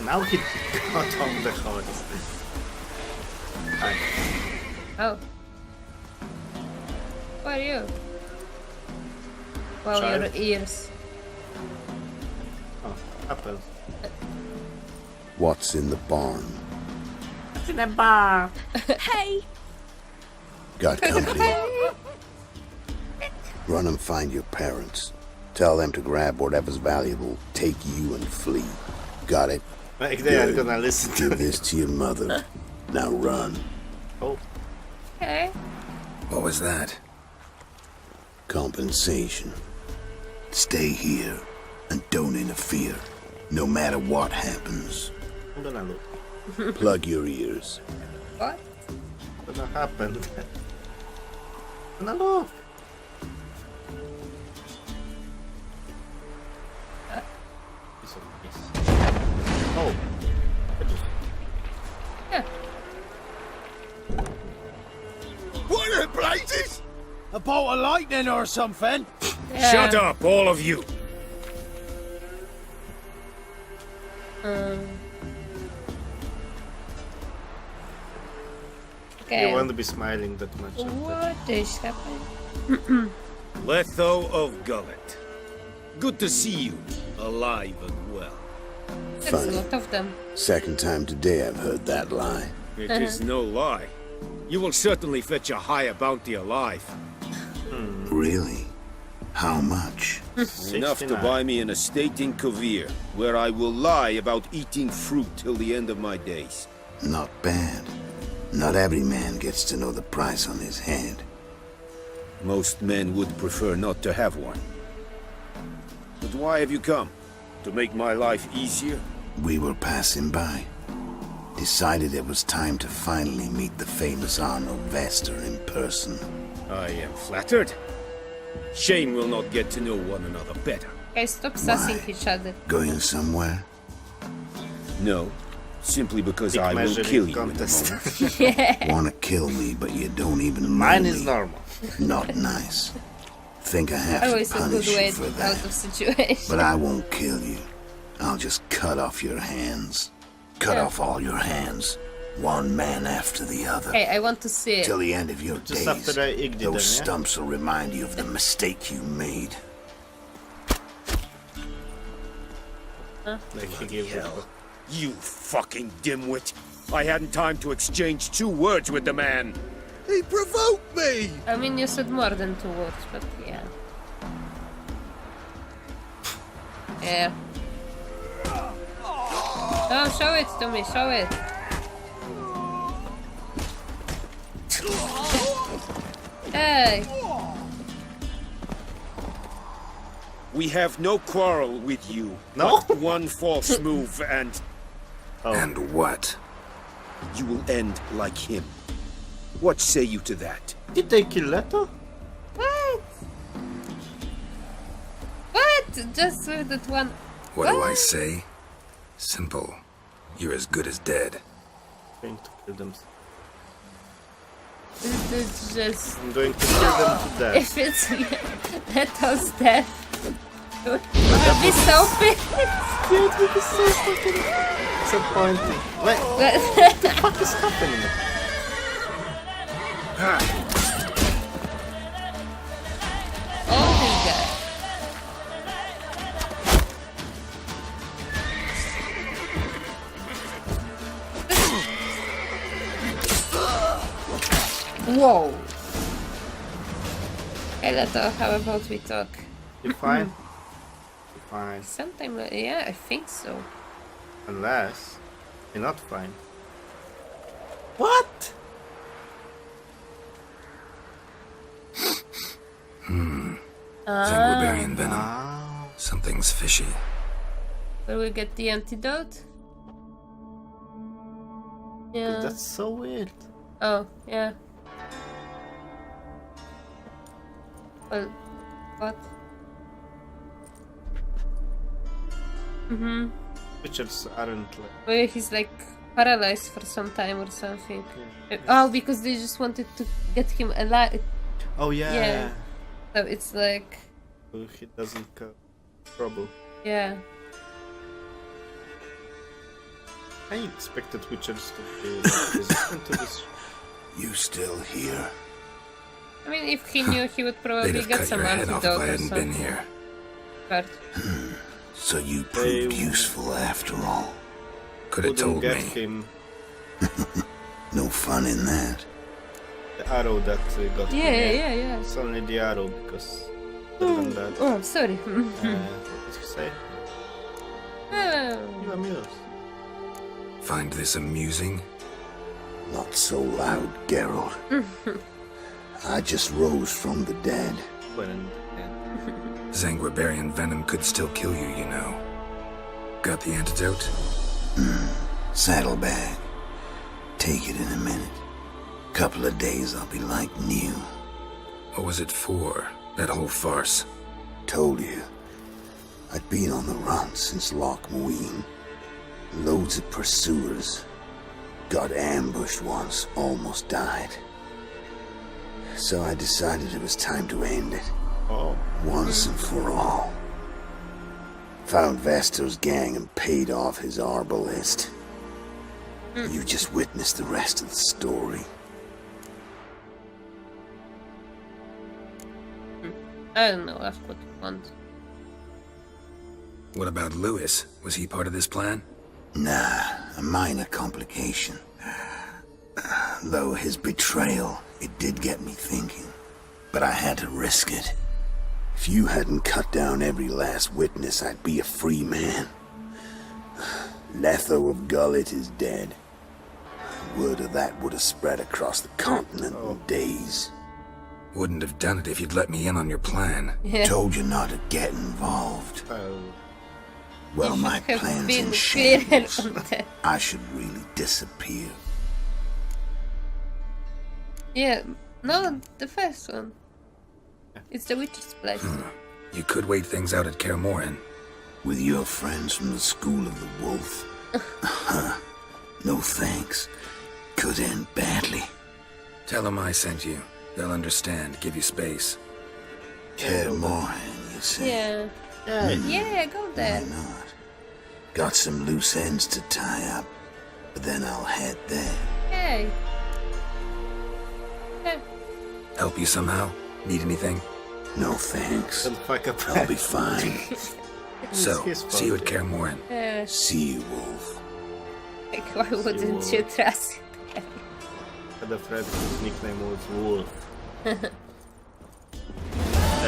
Now he got on the horse. Hi. Oh. Who are you? Well, Child. your ears. Oh, apples. What's in the barn? It's in a bar. Hey! Got company? Run and find your parents. Tell them to grab whatever's valuable, take you and flee. Got it? Like they are Good. gonna listen to Give me. this to your mother. Now run. Oh, Okay. What was that? Compensation. Stay here and don't interfere, no matter what happens. I'm gonna look. Plug your ears. What? What's gonna happen? I'm gonna look. Oh. Yeah. What in blazes? A bolt of lightning or something? Yeah. Shut up, all of you! Okay. You won't be smiling that much. What is happening? Letho of Gullet. Good to see you, alive and well. There's a Funny. lot of them. Second time today I've heard that lie. It is no lie. You will certainly fetch a higher bounty alive. Really? How much? Enough to 69. buy me an estate in Kavir, where I will lie about eating fruit till the end of my days. Not bad. Not every man gets to know the price on his head. Most men would prefer not to have one. But why have you come? To make my life easier? We were passing by. Decided it was time to finally meet the famous Arno Vester in person. I am flattered. Shame we'll not get to know one another better. Guys, stop sussing Why? each other. Going somewhere? No, simply because Big I will measuring kill you contest. in a moment. Wanna kill me, but you don't even know Mine is me. normal. Not nice. Think I have Always to a good punish way you for out that. of situation. But I won't kill you. I'll just cut off your hands. Cut Yeah. off all your hands. One man after the other. Hey, I want to see it. Till the end of your Just days. after I igged them, Those yeah? stumps will remind you of the mistake you made. Like he gave it. You fucking dimwit! I hadn't time to exchange 2 words with the man! He provoked me! I mean, you said more than 2 words, but yeah. Yeah. Oh, show it to me, show it. Hey! We have no quarrel with you. No? But one false move and Oh. And what? you will end like him. What say you to that? Did they kill Leto? What? What? Just with that one. What do I say? Simple. You're as good as dead. I'm going to kill them. It's just. I'm going to kill them to death. If it's Leto's death, it would be so pissed. Dude, this is so fucking disappointing. What the fuck is happening? Oh, this guy. Whoa. Hey, Leto, how about we talk? You fine? You fine. Sometime, yeah, I think so. Unless you're not fine. What? Zanguibarian venom. Ah. Something's fishy. Will we get the antidote? Yeah. That's so weird. Oh, yeah. Well, what? Mm-hmm. Pictures aren't like. Maybe he's like paralyzed for some time or something. Oh, because they just wanted to get him alive. Oh yeah. Yeah. So it's like, So he doesn't cause trouble. yeah. I expected witchers to be resistant to this. You still here? I mean, if he knew, he would They'd probably have get cut some your head off if antidote I or hadn't been something. here. But So you proved useful after all. Could have Couldn't told get me. him No fun in that. the arrow that got him. yeah. It's only the arrow because other than that. Oh, sorry. What did you say? You amused. Find this amusing? Not so loud, Geralt. I just rose from the dead. Well, and Zanguibarian venom could still kill you, you know. Got the antidote? Saddlebag. Take it in a minute. Couple of days I'll be like new. What was it for, that whole farce? Told you. I'd been on the run since Loch Muin. Loads of pursuers. Got ambushed once, almost died. So I decided it was time to end it. oh, Once and for all. Found Vestor's gang and paid off his arbalist. You just witnessed the rest of the story. I don't know, ask what you want. What about Lewis? Was he part of this plan? Nah, a minor complication. Though his betrayal, it did get me thinking. But I had to risk it. If you hadn't cut down every last witness, I'd be a free man. Letho of Gullet is dead. Word of that would have spread across the continent in days. Wouldn't have done it if you'd let me in on your plan. Yeah. Told you not to get involved. well, Well, You my should have plan's been in clear shambles. on that. I should really disappear. Yeah, no, the first one. It's the witch's place. You could wait things out at Kaer Morhen. With your friends from the School of the Wolf. No thanks. Could end badly. Tell them I sent you. They'll understand, give you space. Kaer Morhen, you say? Yeah. Yeah, go Why there. not? Got some loose ends to tie up, but then I'll head there. Hey. Yeah. Help you somehow? Need anything? No thanks. don't fuck up. I'll be fine. So, his fault, see you at yeah. Kaer Morhen. See you, Wolf. Like, why wouldn't you trust it? Had a friend whose nickname was Wolf. Their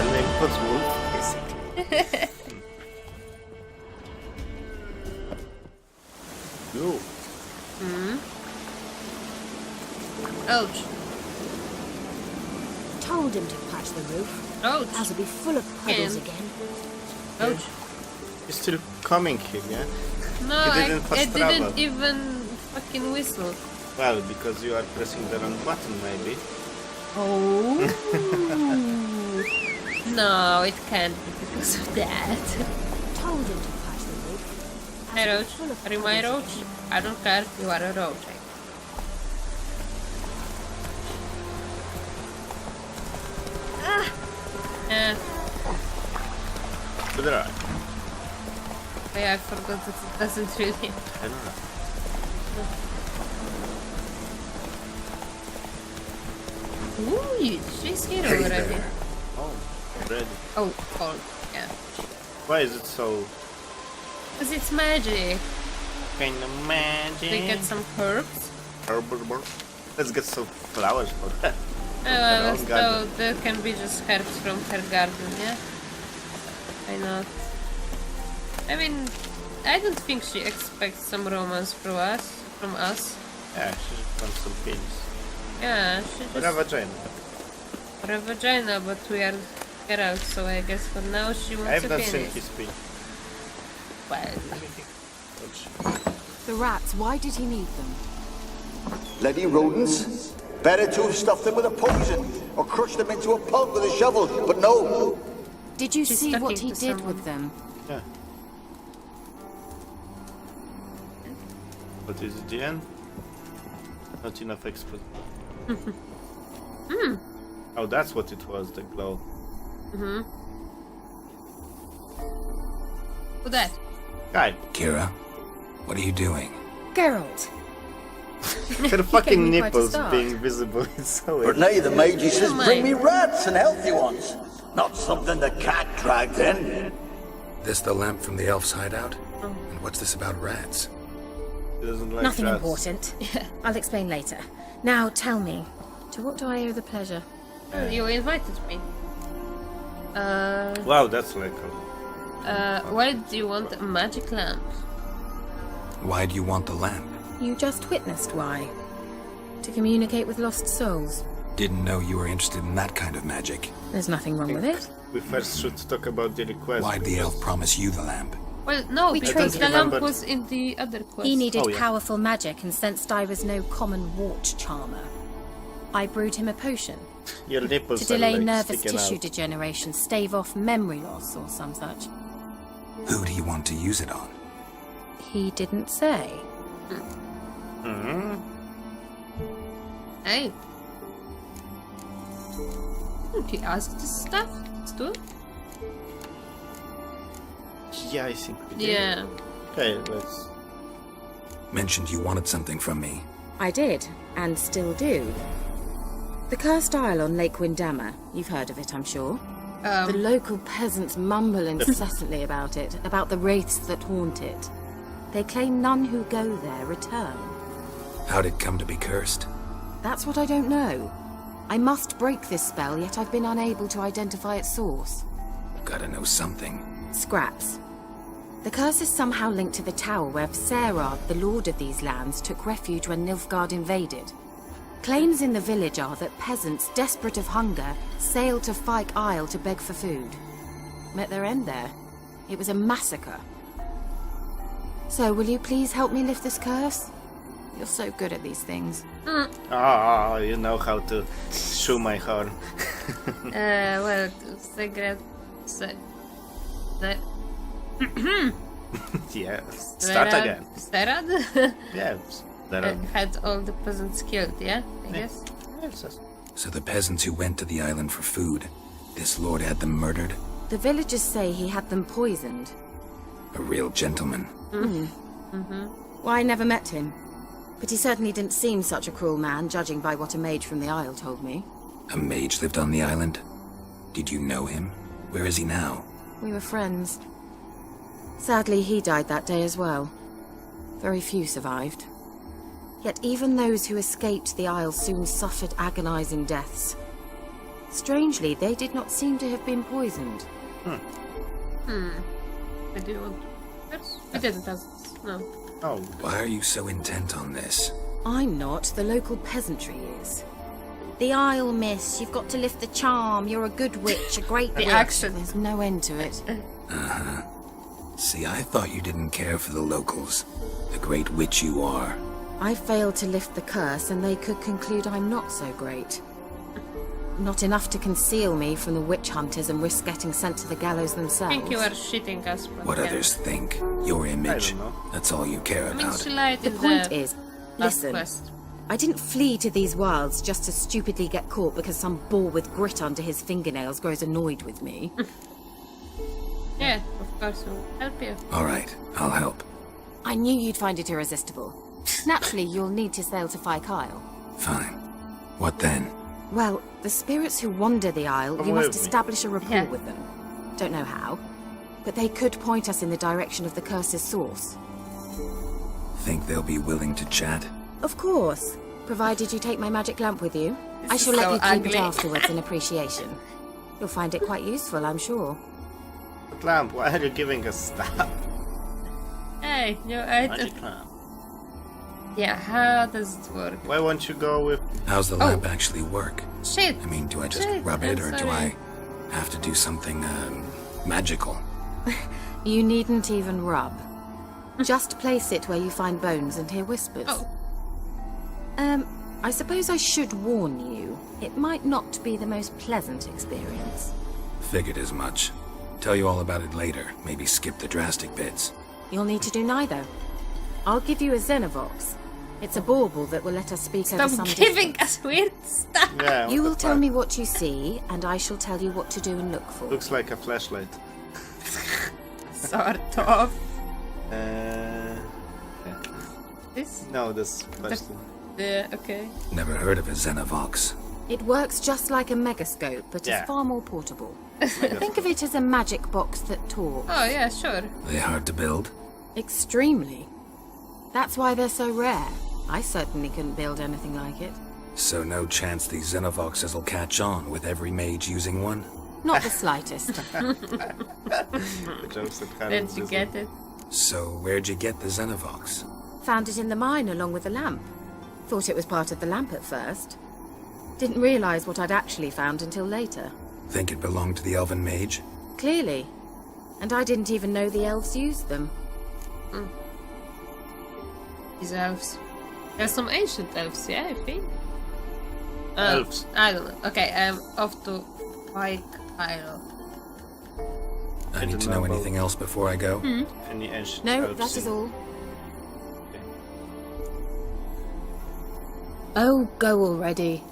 name was Wolf, basically. Go. Ouch. Told him to patch the roof. Ouch. As it'll be full of puddles Ken. again. Ouch. He's still coming here, yeah? No, He I didn't fast didn't travel. even fucking whistle. Well, because you are pressing the wrong button, maybe. Oh. No, it can't be because of that. Told him to patch the roof. Hey, Roach. Are you my Roach? I don't care. You are a Roach. Yeah. Good try. Yeah, I forgot that it doesn't really. I don't know. Ooh, she's here Hey already. there. Oh, ready. Oh, cold. Yeah. Why is it so Because it's magic. kind of magic? We get some herbs. Let's get some flowers for that. Oh, own so garden. there can be just herbs from her garden, yeah? Why not? I mean, I don't think she expects some romance from us. Yeah, she just wants some penis. Yeah, she just... Or a vagina. For a vagina, but we are Geralt, so I guess for now she wants I've a not penis. seen his penis. Well, The rats, why did he need them? Bloody rodents. Better to have stuffed them with a poison or crushed them into a pulp with a shovel, but no. Did you She's see stuck what he into did someone. with them? Yeah. What is it, the end? Not enough expert. Oh, that's what it was, the glow. who that? Guy. Keira, what are you doing? Geralt. Her fucking me quite a nipples start. being visible is so But now the mage says, bring me rats and healthy ones. Not something the cat dragged in. This the lamp from the elf's hideout? And what's this about rats? She doesn't like Nothing rats. important. I'll explain later. Now tell me, to what do I owe the pleasure? Oh, you invited me. Wow, that's like Why do you want a magic lamp? Why do you want the lamp? You just witnessed why. To communicate with lost souls. Didn't know you were interested in that kind of magic. There's nothing wrong with it. we first should talk about the request. Why'd the elf promise you the lamp? Well, no, We because traded. the lamp Remembered. was in the other quest. He needed Oh, yeah. powerful magic and sensed I was no common wart charmer. I brewed him a potion Your nipples to delay are, like, nervous sticking tissue out. degeneration, stave off memory loss or some such. Who do you want to use it on? He didn't say. Hey. Didn't he ask this stuff? Stu? Yeah, I think we did. Yeah. Okay, let's... Mentioned you wanted something from me. I did, and still do. The cursed isle on Lake Windammer. You've heard of it, I'm sure. The local peasants mumble incessantly about it, about the wraiths that haunt it. They claim none who go there return. How'd it come to be cursed? That's what I don't know. I must break this spell, yet I've been unable to identify its source. Gotta know something. Scraps. The curse is somehow linked to the tower where Serad, the lord of these lands, took refuge when Nilfgaard invaded. Claims in the village are that peasants, desperate of hunger, sailed to Fyke Isle to beg for food. Met their end there. It was a massacre. So, will you please help me lift this curse? You're so good at these things. Ah, you know how to shoe my horn. Well, secret... Yeah, start again. Serad? Yeah, Serad. Had all the peasants killed, yeah? I guess. Yes. So the peasants who went to the island for food, this lord had them murdered? The villagers say he had them poisoned. A real gentleman. Well, I never met him. But he certainly didn't seem such a cruel man, judging by what a mage from the Isle told me. A mage lived on the island? Did you know him? Where is he now? We were friends. Sadly, he died that day as well. Very few survived. Yet even those who escaped the Isle soon suffered agonizing deaths. Strangely, they did not seem to have been poisoned. I do want to... We didn't ask this. No. Oh, Why are you so intent on this? I'm not, the local peasantry is. The Isle, miss, you've got to lift the charm. You're a good witch, a great witch. action. There's no end to it. See, I thought you didn't care for the locals. The great witch you are. I failed to lift the curse, and they could conclude I'm not so great. Not enough to conceal me from the witch hunters and risk getting sent to the gallows I themselves. think you are shitting us. But What yeah. others think. Your image. know. That's all you care I mean, about. she lied The in point the is, last listen, quest. I didn't flee to these wilds just to stupidly get caught because some boar with grit under his fingernails grows annoyed with me. Yeah, of course we'll help you. Alright, I'll help. I knew you'd find it irresistible. Naturally, you'll need to sail to Fyke Isle. Fine. What then? Well, the spirits who wander the Isle, Come you must with me. establish a rapport Yeah. with them. Don't know how, but they could point us in the direction of the curse's source. Think they'll be willing to chat? Of course, provided you take my magic lamp with you. I This shall is let so you keep ugly. it afterwards in appreciation. You'll find it quite useful, I'm sure. but lamp, why are you giving us stuff? Hey, you ate it. Magic lamp. Yeah, how does it work? Why won't you go with... How's the lamp actually work? Shit! I mean, do I just Shit, rub it, I'm or do sorry. I have to do something, magical? You needn't even rub. Just place it where you find bones and hear whispers. Oh. I suppose I should warn you. It might not be the most pleasant experience. Figured as much. Tell you all about it later. Maybe skip the drastic bits. You'll need to do neither. I'll give you a Xenovox. It's a bauble that will let us speak over Stop some giving distance. us weird stuff! Yeah, You what will the tell fuck? me what you see, and I shall tell you what to do and look for. Looks like a flashlight. Sort of. Yeah. This? No, this question. Yeah, okay. Never heard of a Xenovox. It works just like a megascope, but Yeah. is far more portable. Think of it as a magic box that talks. Oh, yeah, sure. They hard to build? Extremely. That's why they're so rare. I certainly couldn't build anything like it. So no chance these Xenovoxes will catch on with every mage using one? Not the slightest. The jokes that kind Did of you just- get it? So where'd you get the Xenovox? Found it in the mine along with the lamp. Thought it was part of the lamp at first. Didn't realize what I'd actually found until later. Think it belonged to the elven mage? Clearly. And I didn't even know the elves used them. These elves. There's some ancient elves, yeah, I think. Elves. I don't know. Okay, off to Pike Isle. I need don't to know know about- anything else before I go? Any ancient No, elves that is in- all. Okay. Oh, go already.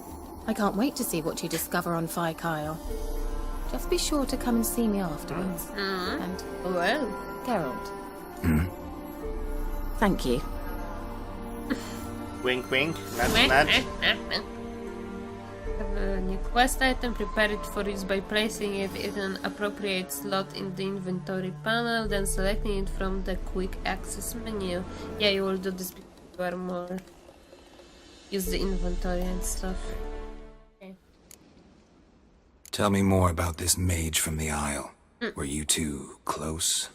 I can't wait to see what you discover on Fyke Isle. Just be sure to come and see me afterwards. And Well, Geralt. Thank you. Wink, wink. Nudge, have nudge. a new quest item. Prepare it for use by placing it in an appropriate slot in the inventory panel, then selecting it from the quick access menu. Yeah, you will do this because you are more... Use the inventory and stuff. Okay. Tell me more about this mage from the Isle. Were you two close?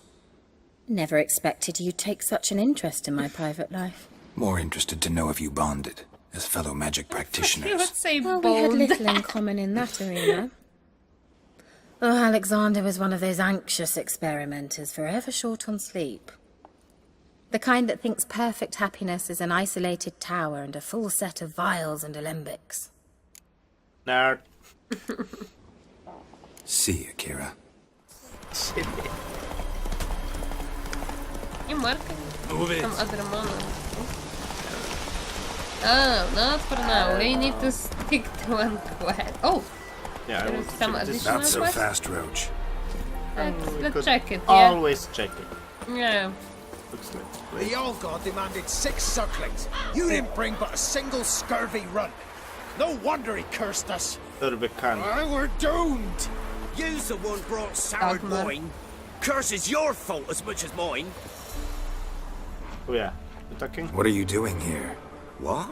Never expected you'd take such an interest in my private life. More interested to know if you bonded as fellow magic You would practitioners. say Well, we had bold. little in common in that arena. Oh, Alexander was one of those anxious experimenters, forever short on sleep. The kind that thinks perfect happiness is an isolated tower and a full set of vials and alembics. Nerd. See you, Keira. I'm working Move it. some other moment. Oh, not for now. We need to stick to one quest. Oh, Yeah, I There want is to some check this. additional- Not so quest? fast, Roach. let's Could check it, yeah. Always check it. Yeah. Looks like. The old god demanded 6 circlings. You didn't bring but a single scurvy run. No wonder he cursed us. Turbekan. We're doomed. You's the one brought soured Dogma. wine. Curse is your fault as much as mine. Oh yeah. You talking? What are you doing here? What?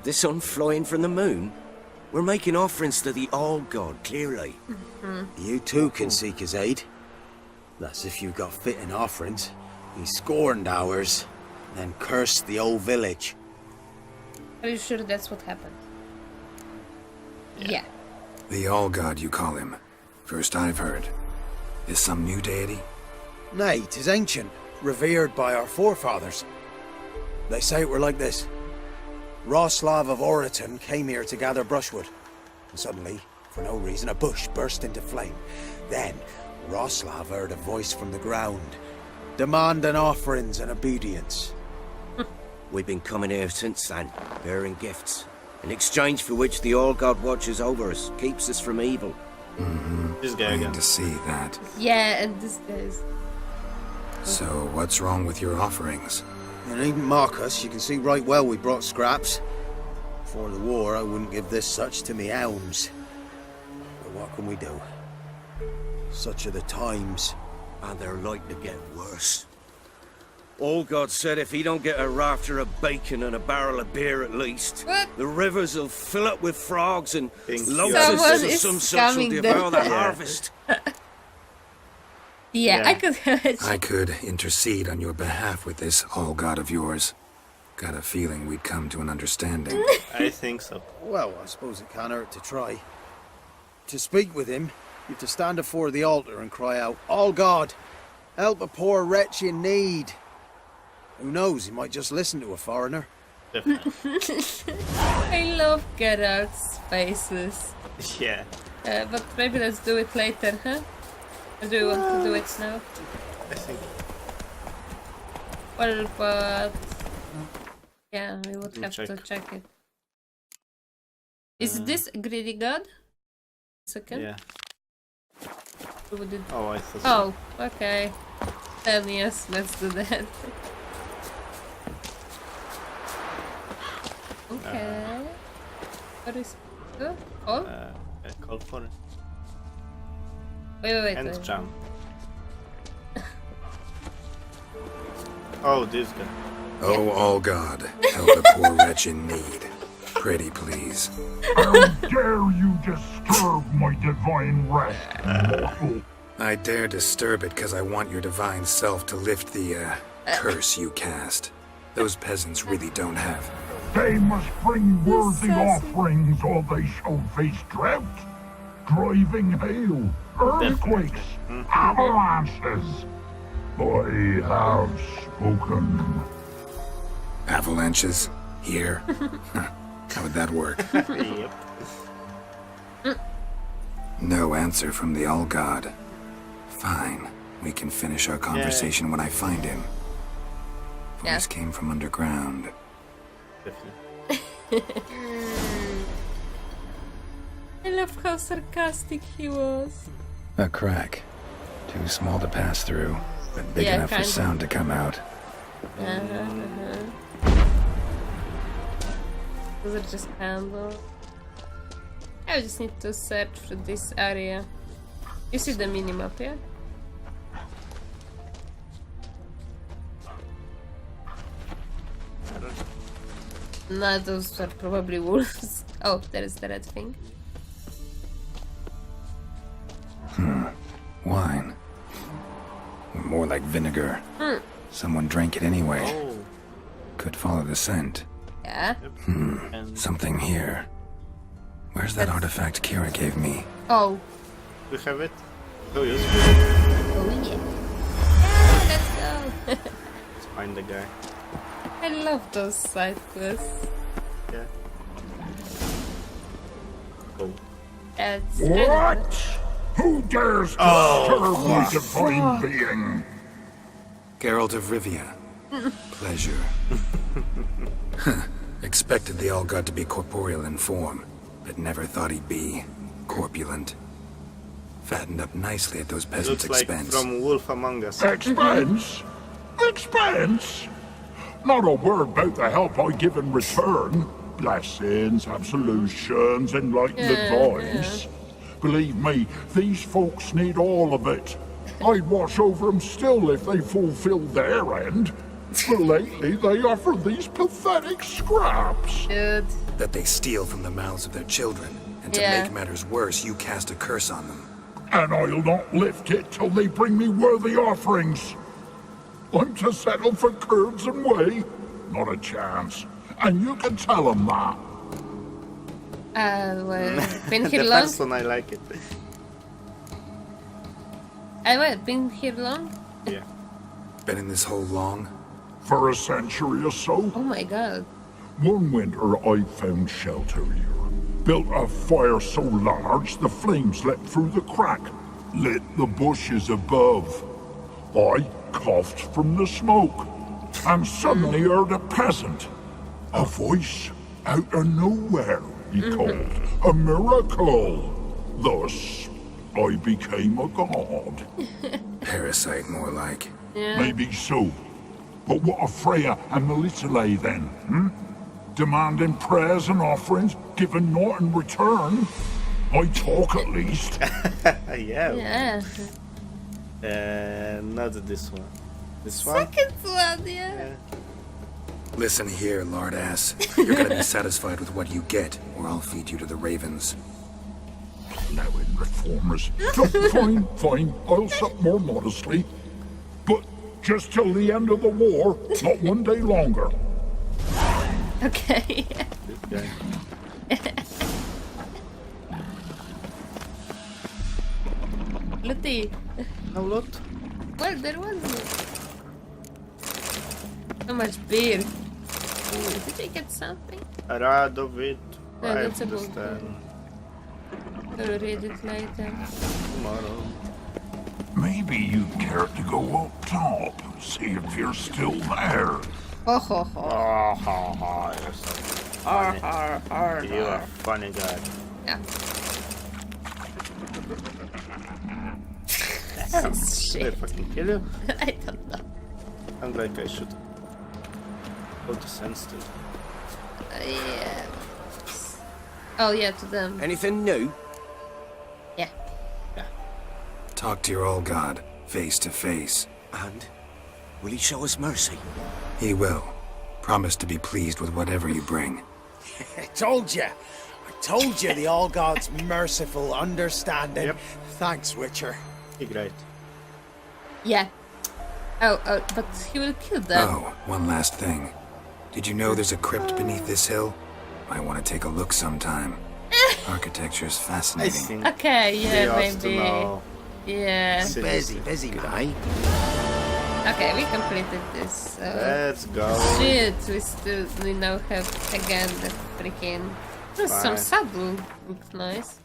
The sun flying from the moon? We're making offerings to the All God, clearly. You too can seek his aid. That's if you've got fitting offerings. He scorned ours, then cursed the old village. Are you sure that's what happened? Yeah. The All-God, you call him. First I've heard. Is some new deity? Nay, 'tis ancient, revered by our forefathers. They say it were like this. Roslav of Oriton came here to gather brushwood. And suddenly, for no reason, a bush burst into flame. Then, Roslav heard a voice from the ground, demanding offerings and obedience. We've been coming here since then, bearing gifts, in exchange for which the All God watches over us, keeps us from evil. This guy I again. need to see that. Yeah, and this guy's... So, what's wrong with your offerings? You needn't mock us, you can see right well we brought scraps. Before the war, I wouldn't give this such to me elms. But what can we do? Such are the times. And they're like to get worse. All God said if he don't get a rafter of bacon and a barrel of beer at least, What? the rivers will fill up with frogs and Thank you. locusts Someone of is some sorts will scamming devour them. the Yeah. harvest. Yeah, Yeah. I could imagine. I could intercede on your behalf with this All-God of yours. Got a feeling we'd come to an understanding. I think so. Well, I suppose it can't hurt to try. To speak with him, you have to stand before the altar and cry out, All God, help a poor wretch in need. Who knows, he might just listen to a foreigner. Definitely. I love Geralt's faces. Yeah. But maybe let's do it later, huh? Or do you want to do it now? I think. Well, but... Yeah, we would have to Check. check it. Is this a greedy god? Second? Yeah. Or would it... Oh, I thought. So. Oh, okay. Then yes, let's do that. Okay. What is it? Oh? Call for it. Wait. And jump. Oh, this guy. Oh, all God, help a poor wretch in need. Pretty please. How dare you disturb my divine rest, mortal? I dare disturb it because I want your divine self to lift the, curse you cast. Those peasants really don't have. They must bring worthy offerings or they shall face drought, driving hail, earthquakes, avalanches. I have spoken. Avalanches? Here? How would that work? Yep. No answer from the All-God. Fine. We can finish our conversation when I find him. Voice came from underground. Definitely. I love how sarcastic he was. A crack. Too small to pass through, but big enough for sound to come out. Those are just candles. I just need to search for this area. You see the minimap, yeah? No, those are probably wolves. Oh, there is the red thing. Wine. More like vinegar. Someone drank it anyway. Oh. Could follow the scent. Yeah. And Something here. Where's that artifact Keira gave me? Oh. we have it. Oh, yes. Oh yeah. Yeah, let's go. Let's find the guy. I love those side quests. Yeah. Go. That's What? Who dares disturb my divine being? Geralt of Rivia. Pleasure. Expected the All-God to be corporeal in form, but never thought he'd be corpulent. Fattened up nicely at those peasants' Looks like expense. from Wolf Among Us. Expense? Expense? Not a word about the help I give in return. Blessings, absolutions, enlightened advice. Believe me, these folks need all of it. I'd watch over them still if they fulfilled their end. But lately they offer these pathetic scraps. good. That they steal from the mouths of their children, and to make matters worse, you cast a curse on them. And I'll not lift it till they bring me worthy offerings. I'm to settle for curds and whey? Not a chance. And you can tell them that. Well, been The here long? first one, I like it. What, been here long? Yeah. Been in this hole long? For a century or so. Oh my god. One winter I found shelter here. Built a fire so large the flames leapt through the crack, lit the bushes above. I coughed from the smoke, and suddenly heard a peasant. A voice out of nowhere, he called. A miracle. Thus, I became a god. Parasite, more like. Maybe so. But what of Freya and Melitele then, Demanding prayers and offerings, given naught in return. I talk at least. Yeah. Not this one. This one? Second one, yeah. Listen here, lard ass. You're gonna be satisfied with what you get, or I'll feed you to the ravens. Allowing reformers. Fine. I'll sup more modestly. But just till the end of the war, not one day longer. Okay. This guy. Looty. No loot? Well, there was so much beer. Ooh, did we get something? Radovit. No, I that's a book. understand. I'll read it later. Tomorrow. Maybe you'd care to go up top, see if you're still there. Ho ho ho. Oh, you're so funny. You're a funny guy. Yeah. Oh, Did I shit. fucking kill you? I don't know. I'm like I should go to sense to. Yeah. Oh yeah, to them. Anything new? Yeah. Talk to your old god, face to face. And? Will he show us mercy? He will. Promise to be pleased with whatever you bring. I told you the All God's merciful, understanding. Yep. Thanks, Witcher. Great. Yeah. Oh, but he will kill them. Oh, one last thing. Did you know there's a crypt beneath this hill? Might want to take a look sometime. Architecture's I fascinating. think Okay, they yeah, ought to maybe. know. Yeah. Busy, mate. Okay, we completed this. So Let's go. shit, we now have again the freaking. Some Fine. saddle looks nice.